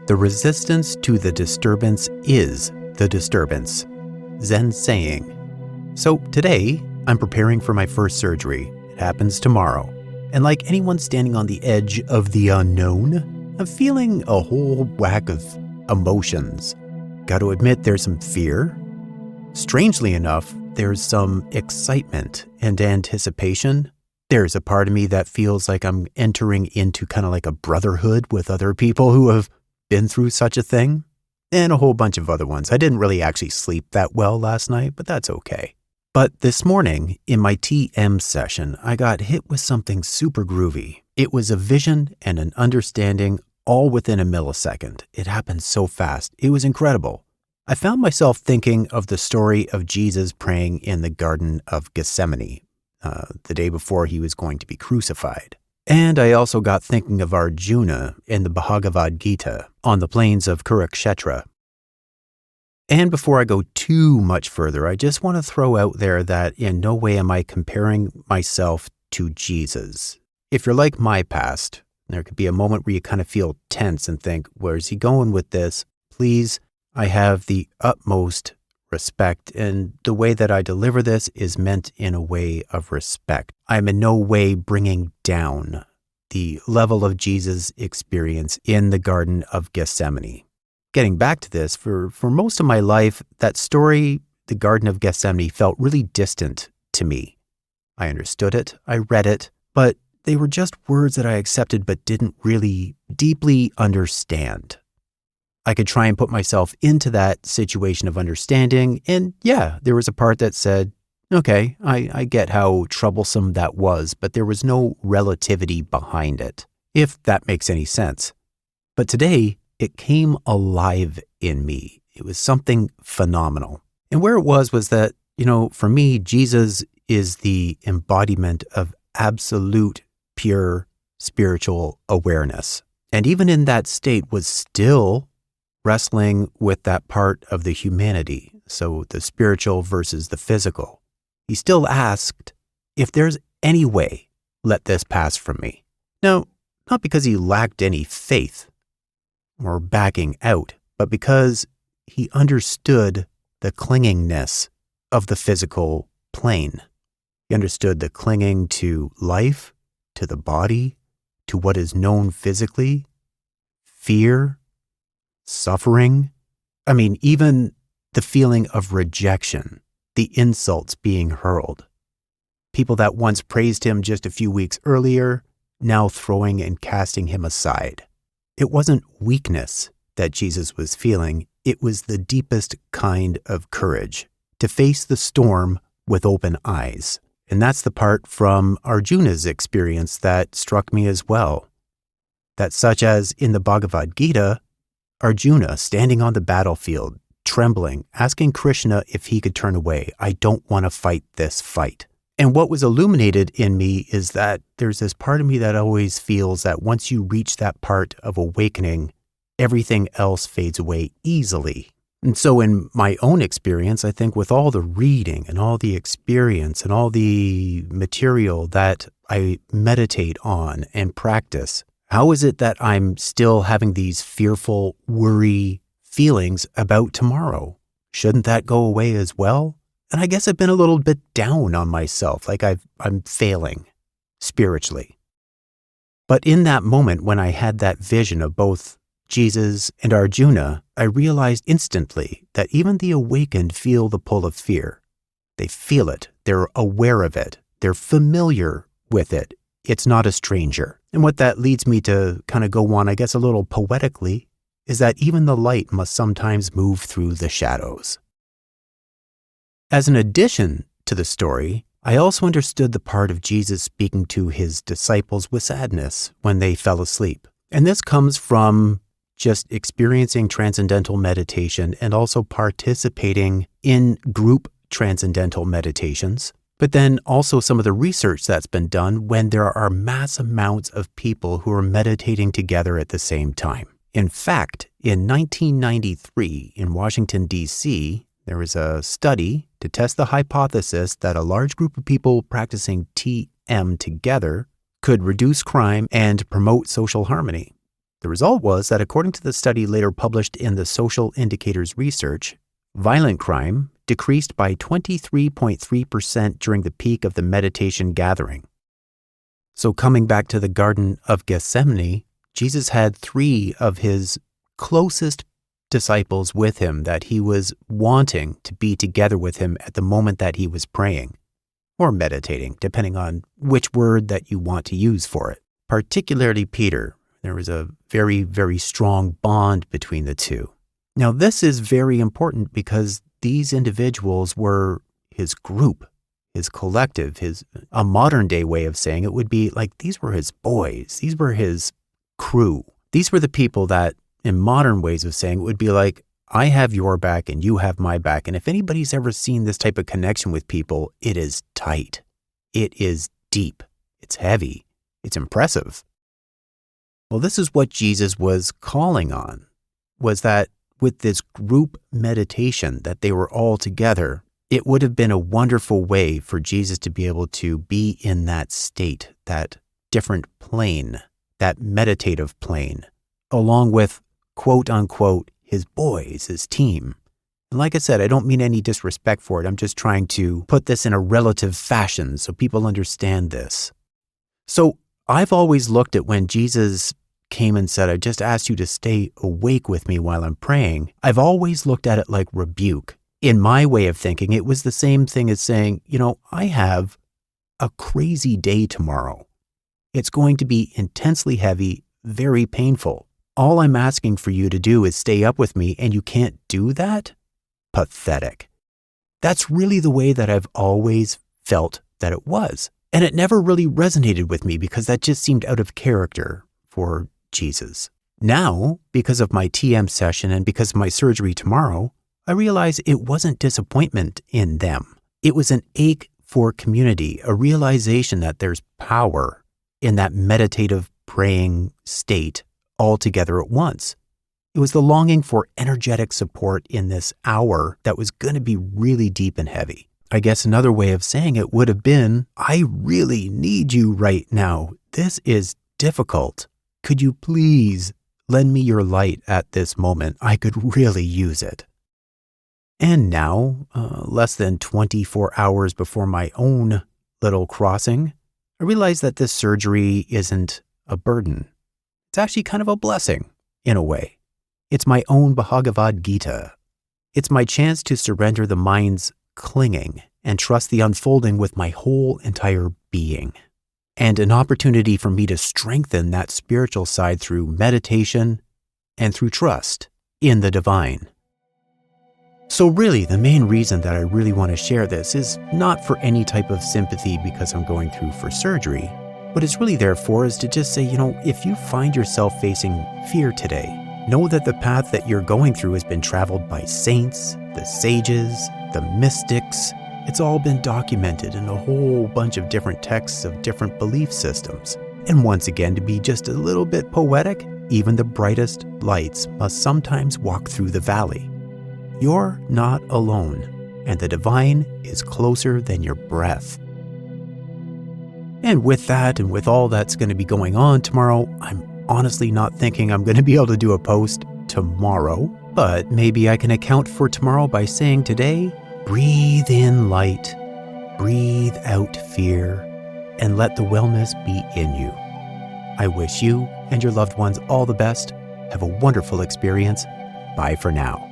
The resistance to the disturbance is the disturbance. Zen saying. So today, I'm preparing for my first surgery. It happens tomorrow. And like anyone standing on the edge of the unknown, I'm feeling a whole whack of emotions. Got to admit, there's some fear. Strangely enough, there's some excitement and anticipation. There's a part of me that feels like I'm entering into kind of like a brotherhood with other people who have been through such a thing, and a whole bunch of other ones. I didn't really actually sleep that well last night, but that's okay. But this morning, in my TM session, I got hit with something super groovy. It was a vision and an understanding all within a millisecond. It happened so fast. It was incredible. I found myself thinking of the story of Jesus praying in the Garden of Gethsemane, the day before he was going to be crucified. And I also got thinking of Arjuna in the Bhagavad Gita on the Plains of Kurukshetra. And before I go too much further, I just want to throw out there that in no way am I comparing myself to Jesus. If you're like my past, there could be a moment where you kind of feel tense and think, where's he going with this? Please, I have the utmost respect, and the way that I deliver this is meant in a way of respect. I'm in no way bringing down the level of Jesus' experience in the Garden of Gethsemane. Getting back to this, for most of my life, that story, the Garden of Gethsemane, felt really distant to me. I understood it, I read it, but they were just words that I accepted but didn't really deeply understand. I could try and put myself into that situation of understanding, and yeah, there was a part that said, okay, I get how troublesome that was, but there was no relativity behind it, if that makes any sense. But today, it came alive in me. It was something phenomenal. And where it was that, for me, Jesus is the embodiment of absolute, pure spiritual awareness. And even in that state was still wrestling with that part of the humanity, so the spiritual versus the physical. He still asked, if there's any way, let this pass from me. Now, not because he lacked any faith or backing out, but because he understood the clingingness of the physical plane. He understood the clinging to life, to the body, to what is known physically, fear, suffering. Even the feeling of rejection, the insults being hurled. People that once praised him just a few weeks earlier, now throwing and casting him aside. It wasn't weakness that Jesus was feeling. It was the deepest kind of courage to face the storm with open eyes. And that's the part from Arjuna's experience that struck me as well. That such as in the Bhagavad Gita, Arjuna standing on the battlefield, trembling, asking Krishna if he could turn away. I don't want to fight this fight. And what was illuminated in me is that there's this part of me that always feels that once you reach that part of awakening, everything else fades away easily. And so in my own experience, I think with all the reading and all the experience and all the material that I meditate on and practice, how is it that I'm still having these fearful, worry feelings about tomorrow? Shouldn't that go away as well? And I guess I've been a little bit down on myself, like I'm failing spiritually. But in that moment when I had that vision of both Jesus and Arjuna, I realized instantly that even the awakened feel the pull of fear. They feel it. They're aware of it. They're familiar with it. It's not a stranger. And what that leads me to kind of go on, I guess, a little poetically, is that even the light must sometimes move through the shadows. As an addition to the story, I also understood the part of Jesus speaking to his disciples with sadness when they fell asleep. And this comes from just experiencing transcendental meditation and also participating in group transcendental meditations, but then also some of the research that's been done when there are mass amounts of people who are meditating together at the same time. In fact, in 1993 in Washington, D.C., there was a study to test the hypothesis that a large group of people practicing TM together could reduce crime and promote social harmony. The result was that according to the study later published in the Social Indicators Research, violent crime decreased by 23.3% during the peak of the meditation gathering. So coming back to the Garden of Gethsemane, Jesus had 3 of his closest disciples with him that he was wanting to be together with him at the moment that he was praying, or meditating, depending on which word that you want to use for it. Particularly Peter. There was a very, very strong bond between the two. Now, this is very important because these individuals were his group, his collective, a modern day way of saying it would be like these were his boys. These were his crew. These were the people that, in modern ways of saying it, would be like, I have your back and you have my back. And if anybody's ever seen this type of connection with people, it is tight. It is deep. It's heavy. It's impressive. Well, this is what Jesus was calling on, was that with this group meditation that they were all together, it would have been a wonderful way for Jesus to be able to be in that state, that different plane, that meditative plane, along with, quote unquote, his boys, his team. And like I said, I don't mean any disrespect for it. I'm just trying to put this in a relative fashion so people understand this. So I've always looked at when Jesus came and said, I just asked you to stay awake with me while I'm praying. I've always looked at it like rebuke. In my way of thinking, it was the same thing as saying, I have a crazy day tomorrow. It's going to be intensely heavy, very painful. All I'm asking for you to do is stay up with me, and you can't do that? Pathetic. That's really the way that I've always felt that it was. And it never really resonated with me because that just seemed out of character for Jesus. Now, because of my TM session and because of my surgery tomorrow, I realize it wasn't disappointment in them. It was an ache for community, a realization that there's power in that meditative praying state all together at once. It was the longing for energetic support in this hour that was going to be really deep and heavy. I guess another way of saying it would have been, I really need you right now. This is difficult. Could you please lend me your light at this moment? I could really use it. And now, less than 24 hours before my own little crossing, I realize that this surgery isn't a burden. It's actually kind of a blessing, in a way. It's my own Bhagavad Gita. It's my chance to surrender the mind's clinging and trust the unfolding with my whole entire being. And an opportunity for me to strengthen that spiritual side through meditation and through trust in the divine. So really, the main reason that I really want to share this is not for any type of sympathy because I'm going through for surgery. What it's really there for is to just say, if you find yourself facing fear today, know that the path that you're going through has been traveled by saints, the sages, the mystics. It's all been documented in a whole bunch of different texts of different belief systems. And once again, to be just a little bit poetic, even the brightest lights must sometimes walk through the valley. You're not alone, and the divine is closer than your breath. And with that, and with all that's going to be going on tomorrow, I'm honestly not thinking I'm going to be able to do a post tomorrow, but maybe I can account for tomorrow by saying today, breathe in light, breathe out fear, and let the wellness be in you. I wish you and your loved ones all the best. Have a wonderful experience. Bye for now.